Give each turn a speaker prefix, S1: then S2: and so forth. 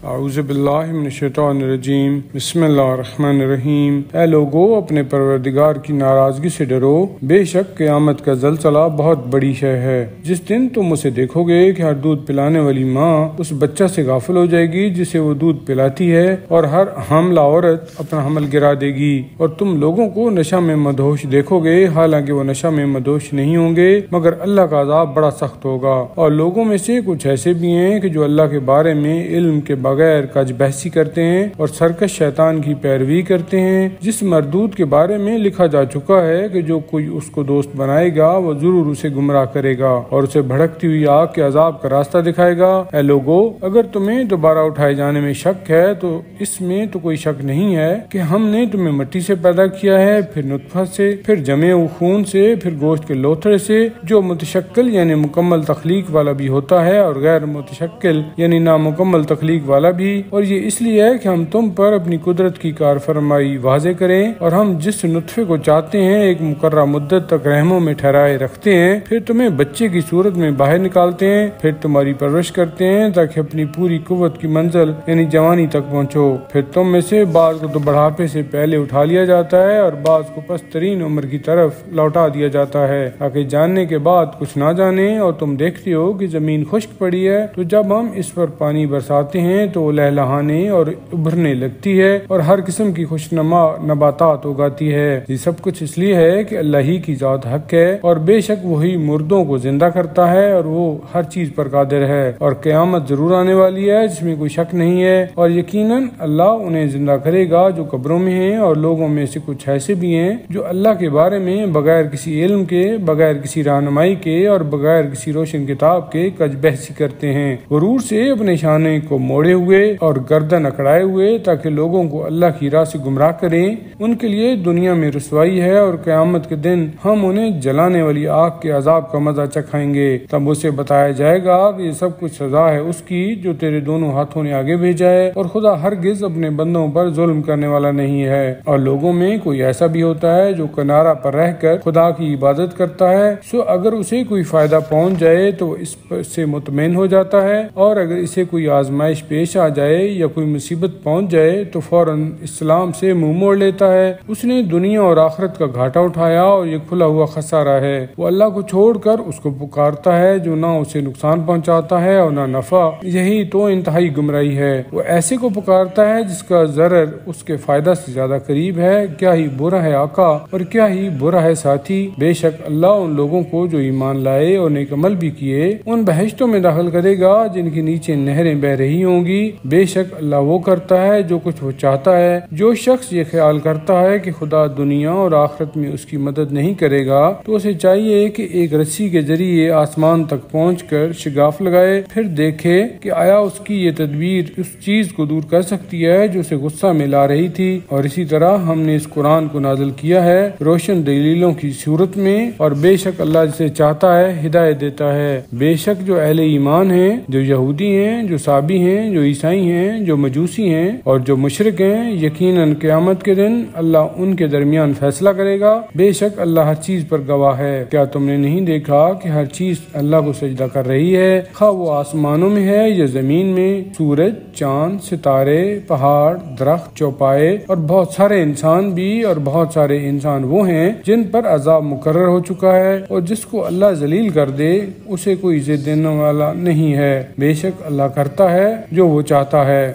S1: اعوذ باللہ من الشیطان الرجیم بسم اللہ الرحمن الرحیم۔ اے لوگو، اپنے پروردگار کی ناراضگی سے ڈرو، بے شک قیامت کا زلزلہ بہت بڑی شے ہے۔ جس دن تم اسے دیکھو گے کہ ہر دودھ پلانے والی ماں اس بچہ سے غافل ہو جائے گی جسے وہ دودھ پلاتی ہے، اور ہر حاملہ عورت اپنا حمل گرا دے گی، اور تم لوگوں کو نشہ میں مدہوش دیکھو گے، حالانکہ وہ نشہ میں مدہوش نہیں ہوں گے، مگر اللہ کا عذاب بڑا سخت ہوگا۔ اور لوگوں میں سے کچھ ایسے بھی ہیں کہ جو اللہ کے بارے میں علم کے بغیر کج بحثی کرتے ہیں اور سرکش شیطان کی پیروی کرتے ہیں، جس مردود کے بارے میں لکھا جا چکا ہے کہ جو کوئی اس کو دوست بنائے گا وہ ضرور اسے گمراہ کرے گا اور اسے بھڑکتی ہوئی آگ کے عذاب کا راستہ دکھائے گا۔ اے لوگو، اگر تمہیں دوبارہ اٹھائے جانے میں شک ہے تو اس میں تو کوئی شک نہیں ہے کہ ہم نے تمہیں مٹی سے پیدا کیا ہے، پھر نطفہ سے، پھر جمے ہوئے خون سے، پھر گوشت کے لوتھڑے سے، جو متشکل یعنی مکمل تخلیق والا بھی ہوتا ہے اور غیر متشکل یعنی نامکمل تخلیق والا بھی، اور یہ اس لیے ہے کہ ہم تم پر اپنی قدرت کی کار فرمائی واضح کریں، اور ہم جس نطفے کو چاہتے ہیں ایک مقررہ مدت تک رحموں میں ٹھہرائے رکھتے ہیں، پھر تمہیں بچے کی صورت میں باہر نکالتے ہیں، پھر تمہاری پرورش کرتے ہیں تاکہ اپنی پوری قوت کی منزل یعنی جوانی تک پہنچو۔ پھر تم میں سے بعض کو تو بڑھاپے سے پہلے اٹھا لیا جاتا ہے اور بعض کو پست ترین عمر کی طرف لوٹا دیا جاتا ہے، تاکہ جاننے کے بعد کچھ نہ جانے۔ اور تم دیکھتے ہو کہ زمین خشک پڑی ہے، تو جب ہم اس پر پانی برساتے ہیں تو وہ لہلہانے اور ابھرنے لگتی ہے اور ہر قسم کی خوشنما نباتات اگاتی ہے۔ یہ سب کچھ اس لیے ہے کہ اللہ ہی کی ذات حق ہے، اور بے شک وہی مردوں کو زندہ کرتا ہے اور وہ ہر چیز پر قادر ہے، اور قیامت ضرور آنے والی ہے جس میں کوئی شک نہیں ہے، اور یقیناً اللہ انہیں زندہ کرے گا جو قبروں میں ہیں۔ اور لوگوں میں سے کچھ ایسے بھی ہیں جو اللہ کے بارے میں بغیر کسی علم کے، بغیر کسی رہنمائی کے اور بغیر کسی روشن کتاب کے کج بحثی کرتے ہیں، غرور سے اپنے شانے کو موڑے ہوئے اور گردن اکڑائے ہوئے، تاکہ لوگوں کو اللہ کی راہ سے گمراہ کریں۔ ان کے لیے دنیا میں رسوائی ہے، اور قیامت کے دن ہم انہیں جلانے والی آگ کے عذاب کا مزہ چکھائیں گے، تب اسے بتایا جائے گا کہ یہ سب کچھ سزا ہے اس کی جو تیرے دونوں ہاتھوں نے آگے بھیجا ہے، اور خدا ہرگز اپنے بندوں پر ظلم کرنے والا نہیں ہے۔ اور لوگوں میں کوئی ایسا بھی ہوتا ہے جو کنارہ پر رہ کر خدا کی عبادت کرتا ہے، سو اگر اسے کوئی فائدہ پہنچ جائے تو وہ اس سے مطمئن ہو جاتا ہے، اور اگر اسے کوئی آزمائش پیش آ جائے یا کوئی مصیبت پہنچ جائے تو فوراً اسلام سے منہ موڑ لیتا ہے۔ اس نے دنیا اور آخرت کا گھاٹا اٹھایا اور یہ کھلا ہوا خسارہ ہے۔ وہ اللہ کو چھوڑ کر اس کو پکارتا ہے جو نہ اسے نقصان پہنچاتا ہے اور نہ نفع، یہی تو انتہائی گمراہی ہے۔ وہ ایسے کو پکارتا ہے جس کا ضرر اس کے فائدہ سے زیادہ قریب ہے، کیا ہی برا ہے آقا اور کیا ہی برا ہے ساتھی۔ بے شک اللہ ان لوگوں کو جو ایمان لائے اور نیک عمل بھی کیے ان بہشتوں میں داخل کرے گا جن کے نیچے نہریں بہ رہی ہوں گی۔ بے شک اللہ وہ کرتا ہے جو کچھ وہ چاہتا ہے۔ جو شخص یہ خیال کرتا ہے کہ خدا دنیا اور آخرت میں اس کی مدد نہیں کرے گا تو اسے چاہیے کہ ایک رسی کے ذریعے آسمان تک پہنچ کر شگاف لگائے، پھر دیکھے کہ آیا اس کی یہ تدبیر اس چیز کو دور کر سکتی ہے جو اسے غصہ میں لا رہی تھی۔ اور اسی طرح ہم نے اس قرآن کو نازل کیا ہے روشن دلیلوں کی صورت میں، اور بے شک اللہ جسے چاہتا ہے ہدایت دیتا ہے۔ بے شک جو اہل ایمان ہیں، جو یہودی ہیں، جو صابی ہیں، جو عیسائی ہیں، جو مجوسی ہیں اور جو مشرک ہیں، یقیناً قیامت کے دن اللہ ان کے درمیان فیصلہ کرے گا۔ بے شک اللہ ہر چیز پر گواہ ہے۔ کیا تم نے نہیں دیکھا کہ ہر چیز اللہ کو سجدہ کر رہی ہے، خواہ وہ آسمانوں میں ہے یا زمین میں؟ سورج، چاند، ستارے، پہاڑ، درخت، چوپائے اور بہت سارے انسان بھی، اور بہت سارے انسان وہ ہیں جن پر عذاب مقرر ہو چکا ہے، اور جس کو اللہ ذلیل کر دے اسے کوئی عزت دینے والا نہیں ہے۔ بے شک اللہ کرتا ہے جو وہ چاہتا ہے۔